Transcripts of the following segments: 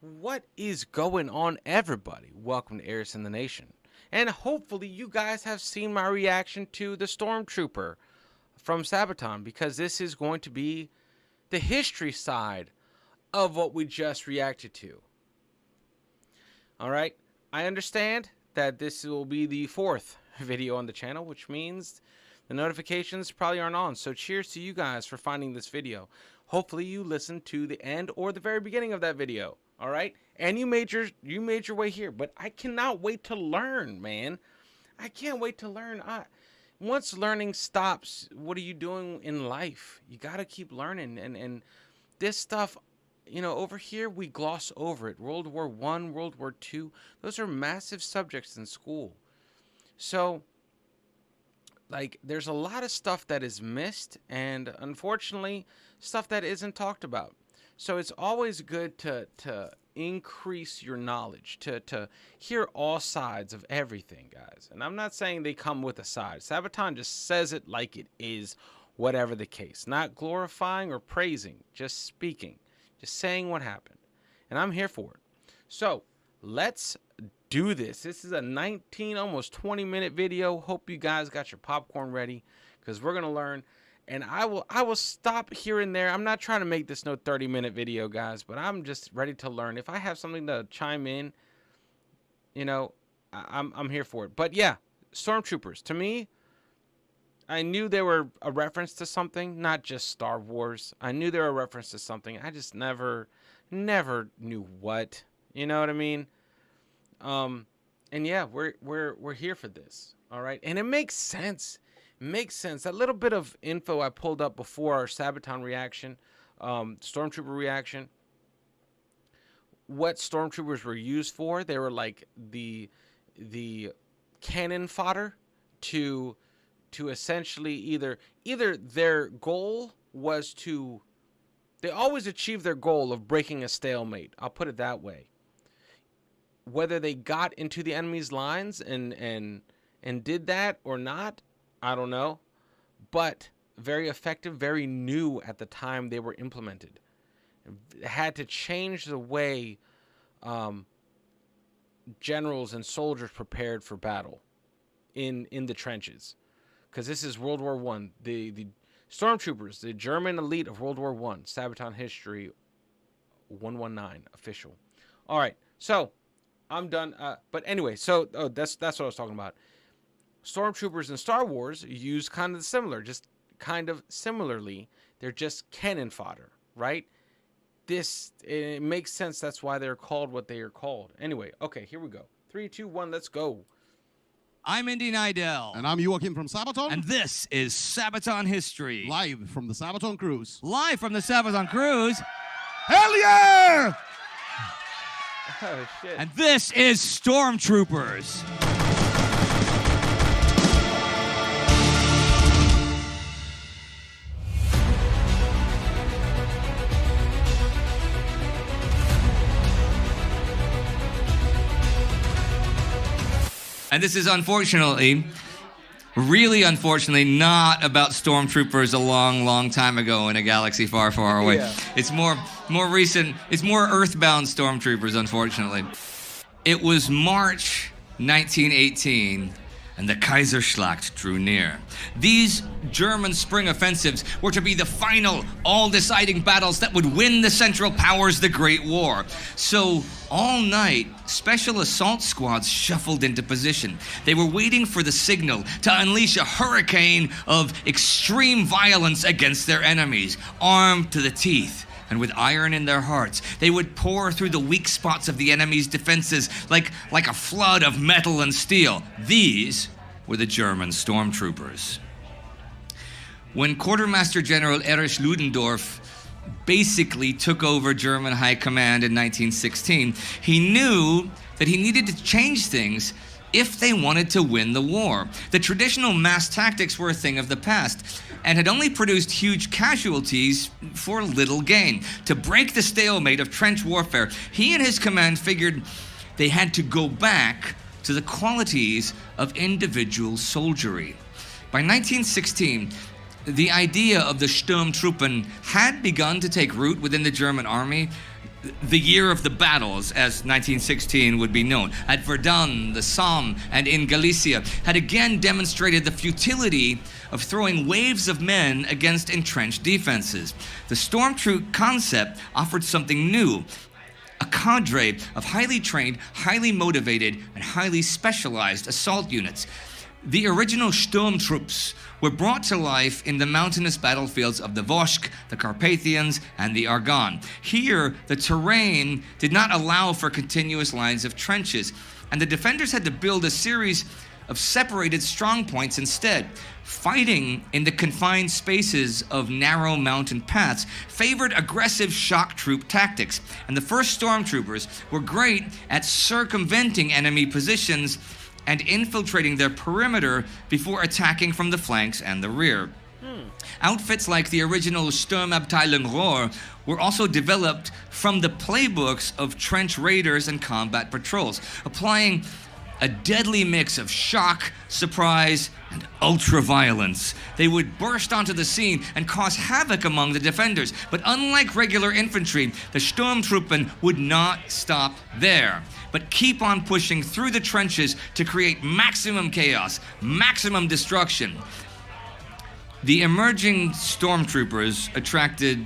What is going on, everybody? Welcome to Eris in the Nation. And hopefully you guys have seen my reaction to the Stormtrooper from Sabaton, because this is going to be the history side of what we just reacted to. Alright, I understand that this will be the 4th video on the channel, which means the notifications probably aren't on. So cheers to you guys for finding this video. Hopefully you listened to the end or the very beginning of that video. All right, and you made your way here, but I cannot wait to learn, man. I can't wait to learn. Once learning stops, what are you doing in life? You got to keep learning, and this stuff, you know, over here we gloss over it. World War I, World War II, those are massive subjects in school. So, like, there's a lot of stuff that is missed, and unfortunately, stuff that isn't talked about. So it's always good to increase your knowledge, to hear all sides of everything, guys. And I'm not saying they come with a side. Sabaton just says it like it is, whatever the case. Not glorifying or praising, just speaking, just saying what happened. And I'm here for it. So let's do this. This is a 19, almost 20-minute video. Hope you guys got your popcorn ready, because we're going to learn. And I will stop here and there. I'm not trying to make this no 30-minute video, guys, but I'm just ready to learn. If I have something to chime in, you know, I'm here for it. But yeah, Stormtroopers. To me, I knew they were a reference to something, not just Star Wars. I knew they were a reference to something. I just never knew what. You know what I mean? And yeah, we're here for this. All right, and it makes sense. Makes sense. That little bit of info I pulled up before our Sabaton reaction, Stormtrooper reaction, what Stormtroopers were used for, they were like the cannon fodder to essentially either their goal was to, they always achieved their goal of breaking a stalemate. I'll put it that way. Whether they got into the enemy's lines and did that or not, I don't know, but very effective, very new at the time they were implemented. It had to change the way generals and soldiers prepared for battle in the trenches, because this is World War I. The Stormtroopers, the German elite of World War I, Sabaton History 119 official. All right, so I'm done. But anyway, so that's what I was talking about. Stormtroopers in Star Wars use kind of similar, just kind of similarly. They're just cannon fodder, right? It makes sense. That's why they're called what they are called. Anyway, okay, here we go. 3, 2, 1, let's go. I'm Indy Nidell. And I'm Joachim from Sabaton. And this is Sabaton History. Live from the Sabaton Cruise. Live from the Sabaton Cruise. Hell yeah! Oh, shit. And this is Stormtroopers. And this is really unfortunately, not about Stormtroopers a long, long time ago in a galaxy far, far away. Yeah. It's more recent. It's more Earthbound Stormtroopers, unfortunately. It was March 1918, and the Kaiserschlacht drew near. These German spring offensives were to be the final, all-deciding battles that would win the Central Powers the Great War. So, all night, special assault squads shuffled into position. They were waiting for the signal to unleash a hurricane of extreme violence against their enemies, armed to the teeth. And with iron in their hearts, they would pour through the weak spots of the enemy's defenses like a flood of metal and steel. These were the German Stormtroopers. When Quartermaster General Erich Ludendorff basically took over German high command in 1916, he knew that he needed to change things if they wanted to win the war. The traditional mass tactics were a thing of the past and had only produced huge casualties for little gain. To break the stalemate of trench warfare, he and his command figured they had to go back to the qualities of individual soldiery. By 1916, the idea of the Sturmtruppen had begun to take root within the German army. the year of the battles, as 1916 would be known, at Verdun, the Somme, and in Galicia, had again demonstrated the futility of throwing waves of men against entrenched defenses. The stormtroop concept offered something new, a cadre of highly trained, highly motivated, and highly specialized assault units. The original Stormtroopers were brought to life in the mountainous battlefields of the Vosges, the Carpathians, and the Argonne. Here, the terrain did not allow for continuous lines of trenches, and the defenders had to build a series of separated strong points instead. Fighting in the confined spaces of narrow mountain paths favored aggressive shock troop tactics, and the first Stormtroopers were great at circumventing enemy positions and infiltrating their perimeter before attacking from the flanks and the rear. Outfits like the original Sturmabteilung Rohr were also developed from the playbooks of trench raiders and combat patrols, applying a deadly mix of shock, surprise, and ultra-violence. They would burst onto the scene and cause havoc among the defenders. But unlike regular infantry, the Sturmtruppen would not stop there, but keep on pushing through the trenches to create maximum chaos, maximum destruction. The emerging Stormtroopers attracted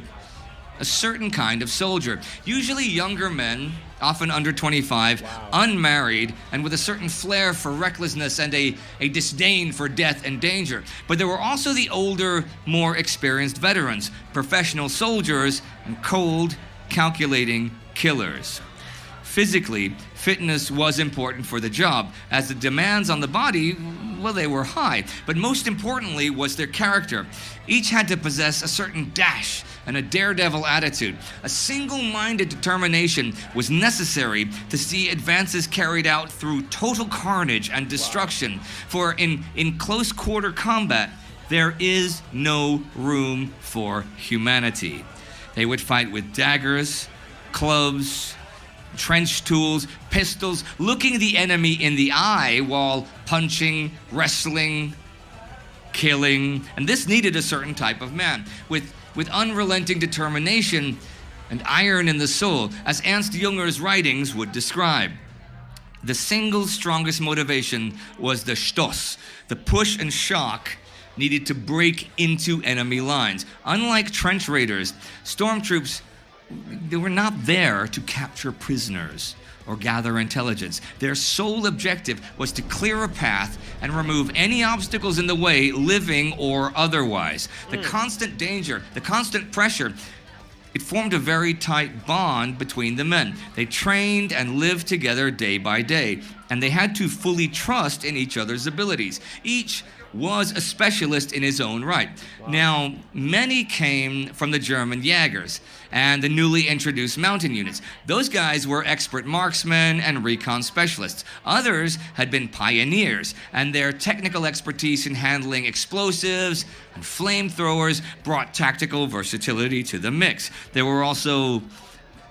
a certain kind of soldier, usually younger men, often under 25, unmarried, and with a certain flair for recklessness and a disdain for death and danger. But there were also the older, more experienced veterans, professional soldiers, and cold, calculating killers. Physically, fitness was important for the job, as the demands on the body, well, they were high. But most importantly was their character. Each had to possess a certain dash and a daredevil attitude. A single-minded determination was necessary to see advances carried out through total carnage and destruction. For in close-quarter combat, there is no room for humanity. They would fight with daggers, clubs, trench tools, pistols, looking the enemy in the eye while punching, wrestling, killing. And this needed a certain type of man with unrelenting determination and iron in the soul, as Ernst Junger's writings would describe. The single strongest motivation was the Stoss, the push and shock needed to break into enemy lines. Unlike trench raiders, stormtroops, they were not there to capture prisoners or gather intelligence. Their sole objective was to clear a path and remove any obstacles in the way, living or otherwise. The constant danger, the constant pressure, it formed a very tight bond between the men. They trained and lived together day by day, and they had to fully trust in each other's abilities. Each was a specialist in his own right. Now, many came from the German Jägers and the newly introduced mountain units. Those guys were expert marksmen and recon specialists. Others had been pioneers, and their technical expertise in handling explosives and flamethrowers brought tactical versatility to the mix. There were also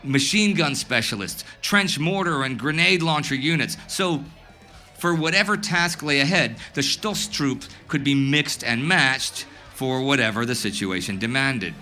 machine gun specialists, trench mortar and grenade launcher units. So, for whatever task lay ahead, the Stoss troop could be mixed and matched for whatever the situation demanded.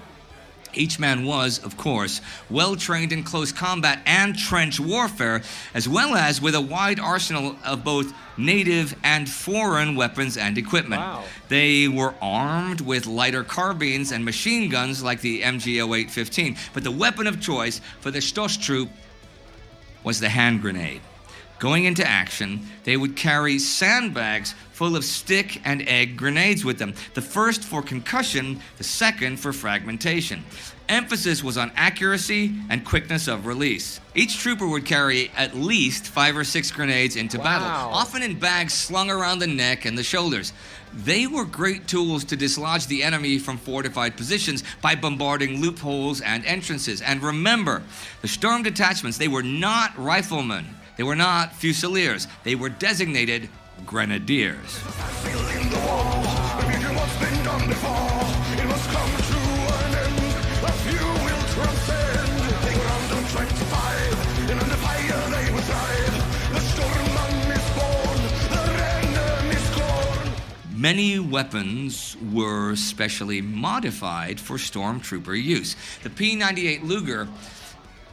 Each man was, of course, well-trained in close combat and trench warfare, as well as with a wide arsenal of both native and foreign weapons and equipment. Wow. They were armed with lighter carbines and machine guns like the MG-08-15, but the weapon of choice for the Stoss troop was the hand grenade. Going into action, they would carry sandbags full of stick and egg grenades with them. The first for concussion, the second for fragmentation. Emphasis was on accuracy and quickness of release. Each trooper would carry at least 5 or 6 grenades into battle, often in bags slung around the neck and the shoulders. They were great tools to dislodge the enemy from fortified positions by bombarding loopholes and entrances. And remember, the storm detachments, they were not riflemen. They were not fusiliers. They were designated grenadiers. Many weapons were specially modified for stormtrooper use. The P-98 Luger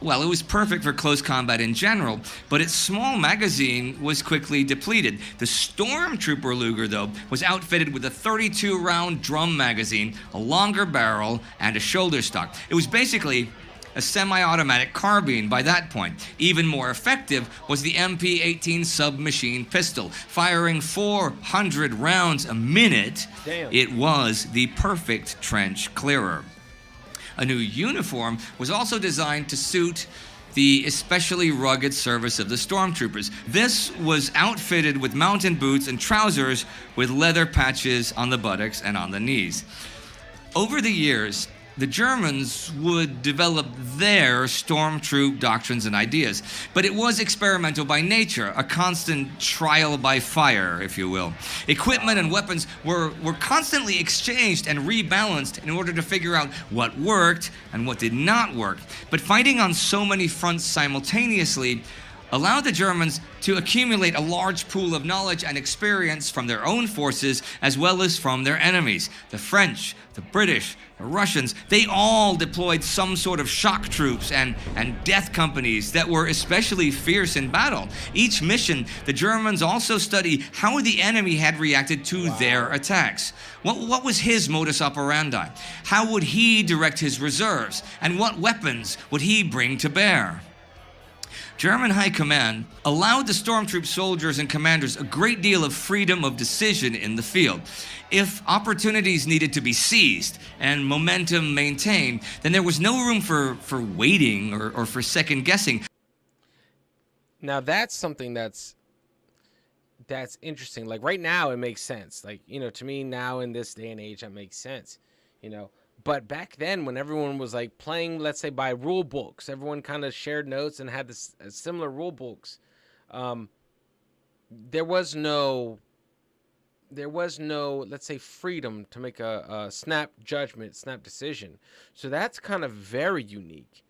Well, it was perfect for close combat in general, but its small magazine was quickly depleted. The Stormtrooper Luger, though, was outfitted with a 32-round drum magazine, a longer barrel, and a shoulder stock. It was basically a semi-automatic carbine by that point. Even more effective was the MP-18 submachine pistol, firing 400 rounds a minute. Damn. It was the perfect trench clearer. A new uniform was also designed to suit the especially rugged service of the Stormtroopers. This was outfitted with mountain boots and trousers with leather patches on the buttocks and on the knees. Over the years, the Germans would develop their stormtroop doctrines and ideas, but it was experimental by nature, a constant trial by fire, if you will. Equipment and weapons were constantly exchanged and rebalanced in order to figure out what worked and what did not work. But fighting on so many fronts simultaneously allowed the Germans to accumulate a large pool of knowledge and experience from their own forces as well as from their enemies. The French, the British, the Russians, they all deployed some sort of shock troops and death companies that were especially fierce in battle. Each mission, the Germans also studied how the enemy had reacted to their attacks. What was his modus operandi? How would he direct his reserves? And what weapons would he bring to bear? German High Command allowed the Stormtroop soldiers and commanders a great deal of freedom of decision in the field. If opportunities needed to be seized and momentum maintained, then there was no room for waiting or for second guessing. Now that's something that's interesting. Like right now it makes sense. Like, you know, to me now in this day and age that makes sense, you know. But back then, when everyone was like playing, let's say by rule books, everyone kind of shared notes and had this similar rule books. There was no, let's say, freedom to make a snap judgment, snap decision. So that's kind of very unique.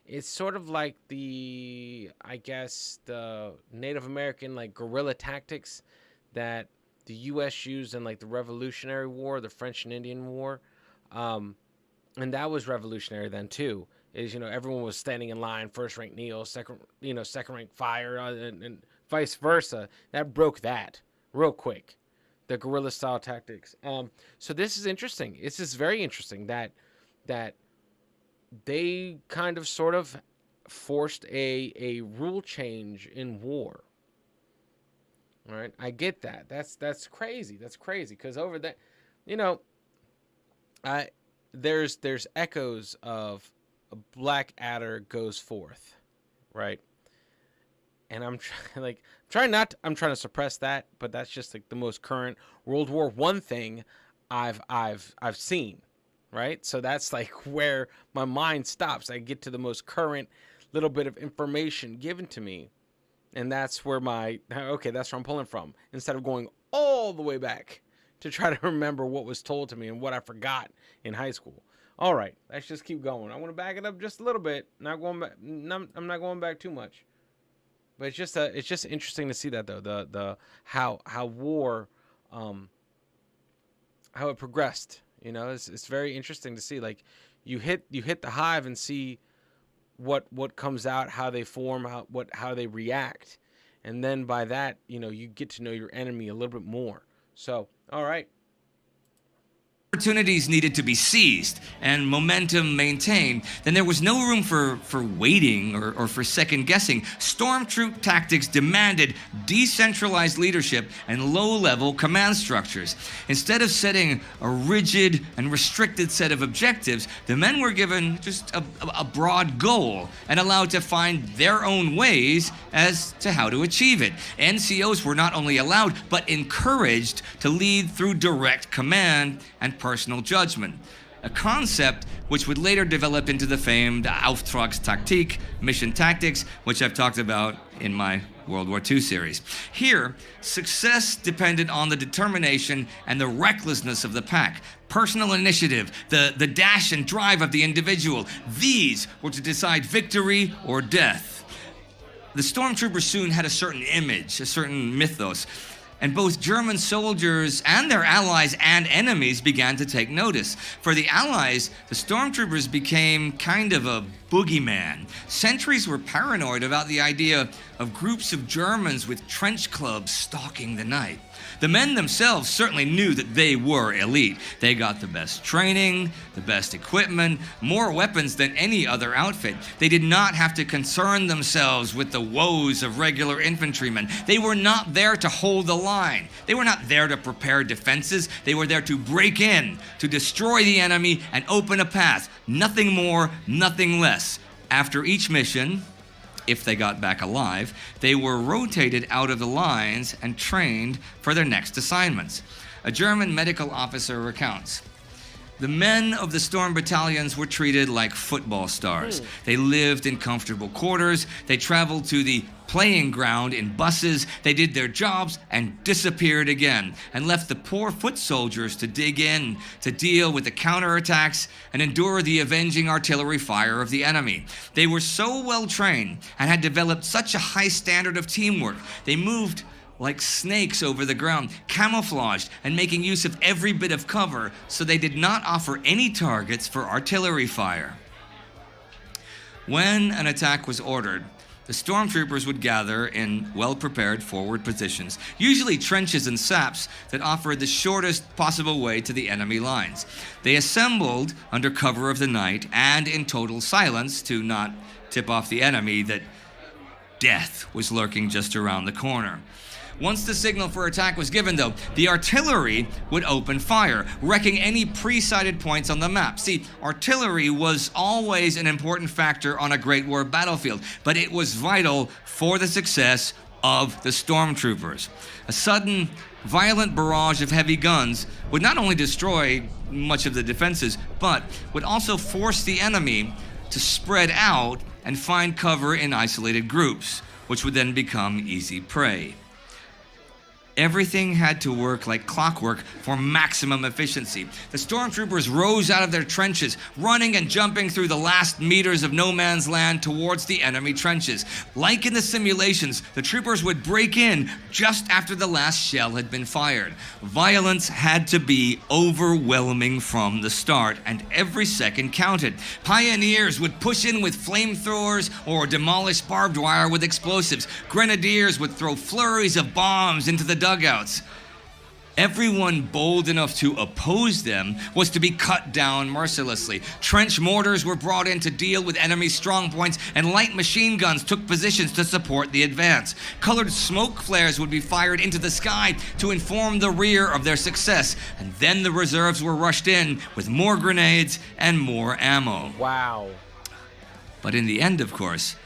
It's sort of like I guess, the Native American like guerrilla tactics that the U.S. used in like the Revolutionary War, the French and Indian War. And that was revolutionary then too. Is, you know, everyone was standing in line, first rank kneel, second rank fire, and vice versa. That broke that real quick, the guerrilla style tactics. So this is interesting. This is very interesting that they kind of sort of forced a rule change in war. All right, I get that. That's crazy. That's crazy because over that, you know. There's echoes of a Blackadder goes forth, right? And I'm trying to suppress that, but that's just like the most current World War I thing I've seen, right? So that's like where my mind stops. I get to the most current little bit of information given to me, and that's where that's where I'm pulling from instead of going all the way back to try to remember what was told to me and what I forgot in high school. All right, let's just keep going. I want to back it up just a little bit. Not going back. I'm not going back too much. But it's just interesting to see that though. The how war, how it progressed. You know, it's very interesting to see. Like you hit the hive and see what comes out, how they form, how they react, and then by that, you know, you get to know your enemy a little bit more. So, all right. Opportunities needed to be seized and momentum maintained, then there was no room for waiting or for second guessing. Stormtroop tactics demanded decentralized leadership and low-level command structures. Instead of setting a rigid and restricted set of objectives, the men were given just a broad goal and allowed to find their own ways as to how to achieve it. NCOs were not only allowed, but encouraged to lead through direct command and personal judgment, a concept which would later develop into the famed Auftragstaktik, mission tactics, which I've talked about in my World War II series. Here, success depended on the determination and the recklessness of the pack. Personal initiative, the dash and drive of the individual, these were to decide victory or death. The Stormtroopers soon had a certain image, a certain mythos, and both German soldiers and their allies and enemies began to take notice. For the Allies, the Stormtroopers became kind of a boogeyman. Sentries were paranoid about the idea of groups of Germans with trench clubs stalking the night. The men themselves certainly knew that they were elite. They got the best training, the best equipment, more weapons than any other outfit. They did not have to concern themselves with the woes of regular infantrymen. They were not there to hold the line. They were not there to prepare defenses. They were there to break in, to destroy the enemy and open a path. Nothing more, nothing less. After each mission, if they got back alive, they were rotated out of the lines and trained for their next assignments. A German medical officer recounts, "The men of the storm battalions were treated like football stars. They lived in comfortable quarters. They traveled to the playing ground in buses. They did their jobs and disappeared again, and left the poor foot soldiers to dig in, to deal with the counterattacks and endure the avenging artillery fire of the enemy. They were so well trained and had developed such a high standard of teamwork. They moved like snakes over the ground, camouflaged and making use of every bit of cover, so they did not offer any targets for artillery fire." When an attack was ordered, the stormtroopers would gather in well-prepared forward positions, usually trenches and saps that offered the shortest possible way to the enemy lines. They assembled under cover of the night and in total silence to not tip off the enemy that death was lurking just around the corner. Once the signal for attack was given, though, the artillery would open fire, wrecking any pre-sighted points on the map. See, artillery was always an important factor on a Great War battlefield, but it was vital for the success of the stormtroopers. A sudden, violent barrage of heavy guns would not only destroy much of the defenses, but would also force the enemy to spread out and find cover in isolated groups, which would then become easy prey. Everything had to work like clockwork for maximum efficiency. The stormtroopers rose out of their trenches, running and jumping through the last meters of no man's land towards the enemy trenches. Like in the simulations, the troopers would break in just after the last shell had been fired. Violence had to be overwhelming from the start, and every second counted. Pioneers would push in with flamethrowers or demolish barbed wire with explosives. Grenadiers would throw flurries of bombs into the dugouts. Everyone bold enough to oppose them was to be cut down mercilessly. Trench mortars were brought in to deal with enemy strong points, and light machine guns took positions to support the advance. Colored smoke flares would be fired into the sky to inform the rear of their success, and then the reserves were rushed in with more grenades and more ammo. Wow. But in the end, of course,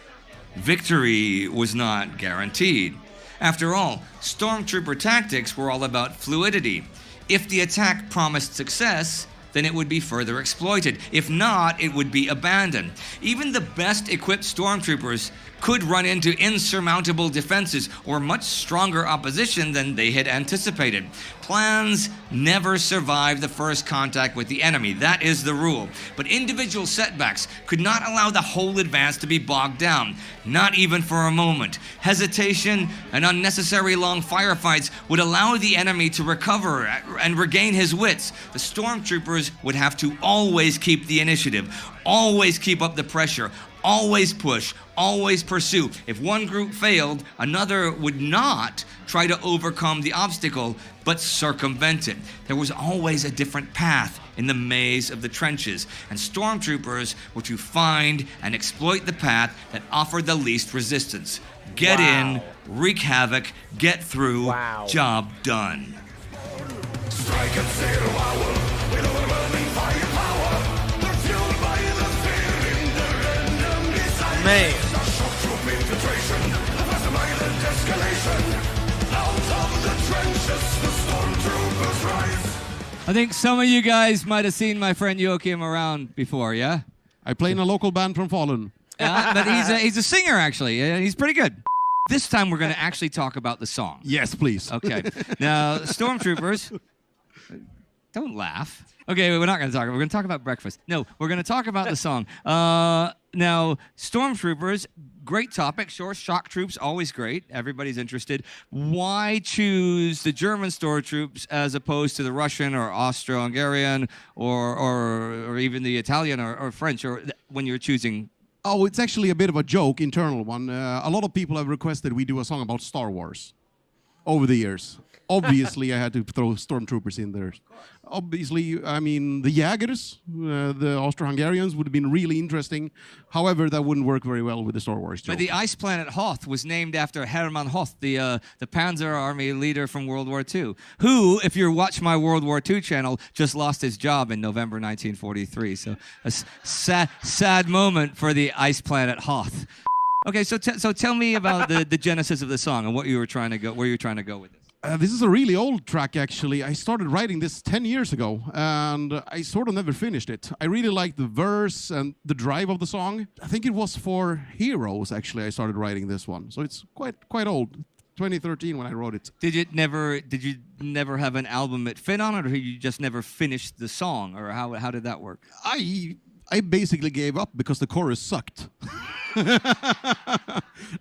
victory was not guaranteed. After all, stormtrooper tactics were all about fluidity. If the attack promised success, then it would be further exploited. If not, it would be abandoned. Even the best equipped stormtroopers could run into insurmountable defenses or much stronger opposition than they had anticipated. Plans never survive the first contact with the enemy. That is the rule. But individual setbacks could not allow the whole advance to be bogged down, not even for a moment. Hesitation and unnecessary long firefights would allow the enemy to recover and regain his wits. The stormtroopers would have to always keep the initiative, always keep up the pressure, always push, always pursue. If one group failed, another would not try to overcome the obstacle, but circumvent it. There was always a different path in the maze of the trenches, and stormtroopers were to find and exploit the path that offered the least resistance. Get in, wreak havoc, get through, job done. Strike at 0 hour with overwhelming firepower. They're fueled by the fear in their enemy's eyes. Man. Shock troop infiltration, fast violent escalation. Out of the trenches, the stormtroopers rise. I think some of you guys might have seen my friend Joachim around before, yeah? I play in a local band from Fallen. But he's a singer, actually. He's pretty good. This time we're going to actually talk about the song. Yes, please. Okay. Now, Stormtroopers, don't laugh. Okay, we're not going to talk. We're going to talk about breakfast. No, we're going to talk about the song. Now, Stormtroopers, great topic. Sure, shock troops, always great. Everybody's interested. Why choose the German stormtroops as opposed to the Russian or Austro-Hungarian or even the Italian or French, or when you're choosing Oh, it's actually a bit of a joke, internal one. A lot of people have requested we do a song about Star Wars over the years. Obviously, I had to throw Stormtroopers in there. Obviously, I mean, the Jägers, the Austro-Hungarians, would have been really interesting. However, that wouldn't work very well with the Star Wars joke. But the ice planet Hoth was named after Hermann Hoth, the Panzer Army leader from World War II, who, if you watch my World War II channel, just lost his job in November 1943. So a sad moment for the ice planet Hoth. Okay, so tell me about the genesis of the song and what you were trying to go, where you were trying to go with this. This is a really old track, actually. I started writing this 10 years ago, and I sort of never finished it. I really liked the verse and the drive of the song. I think it was for Heroes, actually, I started writing this one. So it's quite old. 2013 when I wrote it. Did you never have an album it fit on it, or you just never finished the song, or how did that work? I basically gave up because the chorus sucked.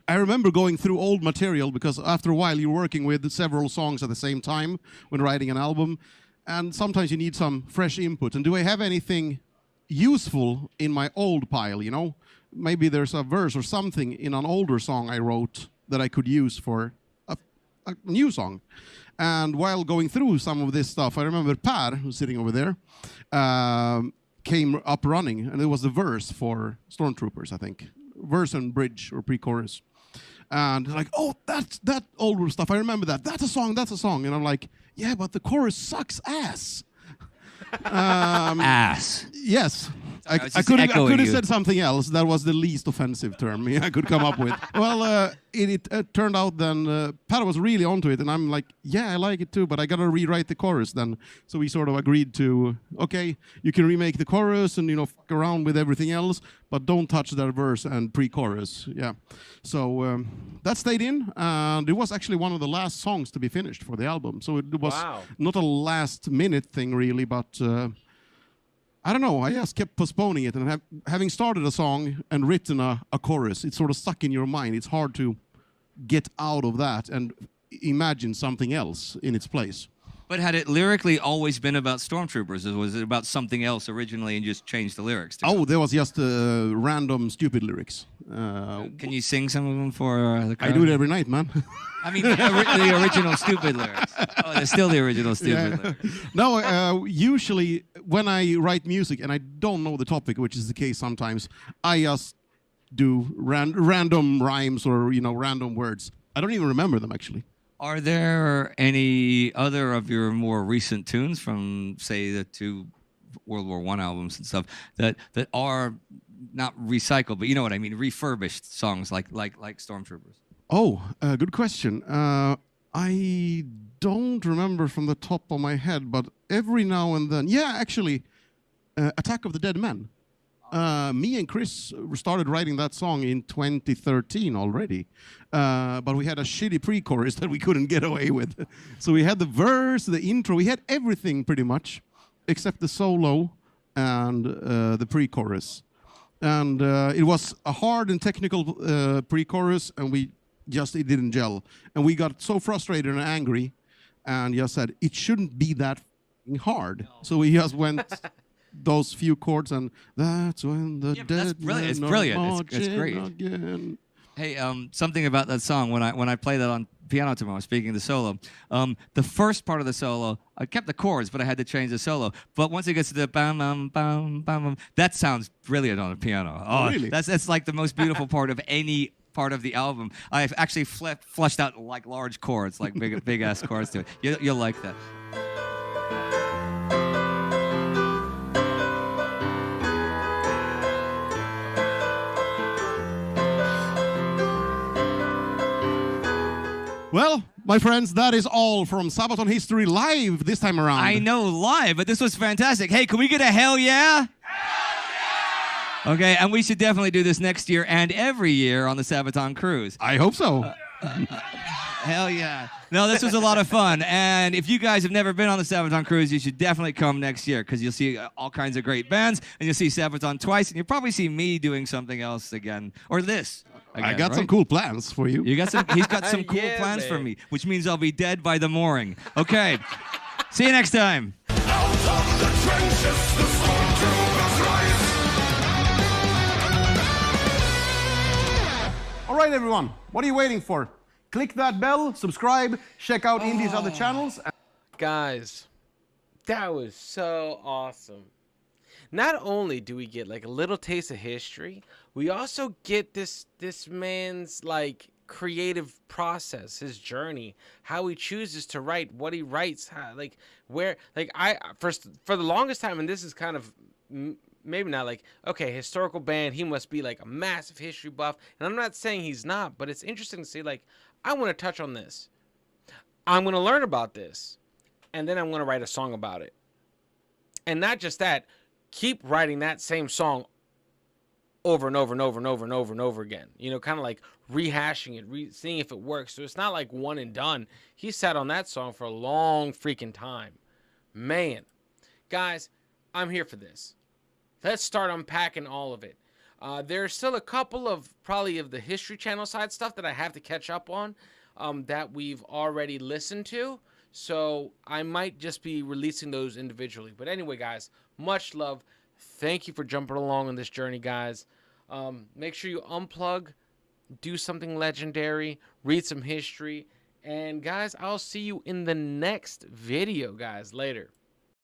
I remember going through old material because after a while you're working with several songs at the same time when writing an album, and sometimes you need some fresh input. And do I have anything useful in my old pile, you know? Maybe there's a verse or something in an older song I wrote that I could use for a new song. And while going through some of this stuff, I remember Per, who's sitting over there, came up running, and it was the verse for Stormtroopers, I think. Verse and bridge or pre-chorus. And like, oh, that's that older stuff. I remember that. That's a song. And I'm like, yeah, but the chorus sucks ass. Ass. Yes. I could have said something else. That was the least offensive term I could come up with. Well, it turned out then Pat was really onto it, and I'm like, yeah, I like it too, but I gotta rewrite the chorus then. So we sort of agreed to, okay, you can remake the chorus and fuck around with everything else, but don't touch that verse and pre-chorus. Yeah. So that stayed in, and it was actually one of the last songs to be finished for the album. So it was not a last-minute thing really, but. I don't know, I just kept postponing it, and having started a song and written a chorus, it's sort of stuck in your mind. It's hard to get out of that and imagine something else in its place. But had it lyrically always been about Stormtroopers, or was it about something else originally and just changed the lyrics to it? There was just random stupid lyrics. Can you sing some of them for the crowd? I do it every night, man. I mean, the original stupid lyrics. Oh, they're still the original stupid lyrics. No, usually when I write music and I don't know the topic, which is the case sometimes, I just do random rhymes or random words. I don't even remember them actually. Are there any other of your more recent tunes from, say, the two World War I albums and stuff that are not recycled, but you know what I mean, refurbished songs like Stormtroopers? Oh, good question. I don't remember from the top of my head, but every now and then, actually, Attack of the Dead Men. Me and Chris started writing that song in 2013 already, but we had a shitty pre-chorus that we couldn't get away with. So we had the verse, the intro, we had everything pretty much, except the solo and the pre-chorus. And it was a hard and technical pre-chorus, and it didn't gel. And we got so frustrated and angry, and just said, it shouldn't be that hard. So we just went... those few chords, and that's when the dead. That's brilliant. It's brilliant. It's great. Again. Hey, something about that song when I play that on piano tomorrow, speaking of the solo, the first part of the solo, I kept the chords, but I had to change the solo. But once it gets to the bam bam bam bam, that sounds brilliant on the piano. Oh, really? That's like the most beautiful part of any part of the album. I've actually flushed out like large chords, like big ass chords to it. You'll like that. Well, my friends, that is all from Sabaton History Live this time around. I know, live, but this was fantastic. Hey, can we get a hell yeah? Hell yeah! Okay, and we should definitely do this next year and every year on the Sabaton cruise. I hope so. Hell yeah. No, this was a lot of fun. And if you guys have never been on the Sabaton cruise, you should definitely come next year because you'll see all kinds of great bands, and you'll see Sabaton twice, and you'll probably see me doing something else again. Or this. Again, I got some cool plans for you. He's got some cool plans for me, which means I'll be dead by the mooring. Okay. See you next time. Out of the trenches, the stormtroopers rise. All right, everyone, what are you waiting for? Click that bell, subscribe, check out Indy's other channels. Guys, that was so awesome. Not only do we get like a little taste of history, we also get this man's like creative process, his journey, how he chooses to write, what he writes, how, like where, like I for the longest time, and this is kind of maybe not like, okay, historical band, he must be like a massive history buff, and I'm not saying he's not, but it's interesting to see, like, I want to touch on this, I'm going to learn about this, and then I'm going to write a song about it. And not just that, keep writing that same song over and over and over and over and over and over again. You know, kind of like rehashing it, seeing if it works. So it's not like one and done. He sat on that song for a long freaking time. Man, guys, I'm here for this. Let's start unpacking all of it. There's still a couple of probably of the History Channel side stuff that I have to catch up on that we've already listened to. So I might just be releasing those individually. But anyway, guys, much love. Thank you for jumping along on this journey, guys. Make sure you unplug, do something legendary, read some history. And guys, I'll see you in the next video, guys, later.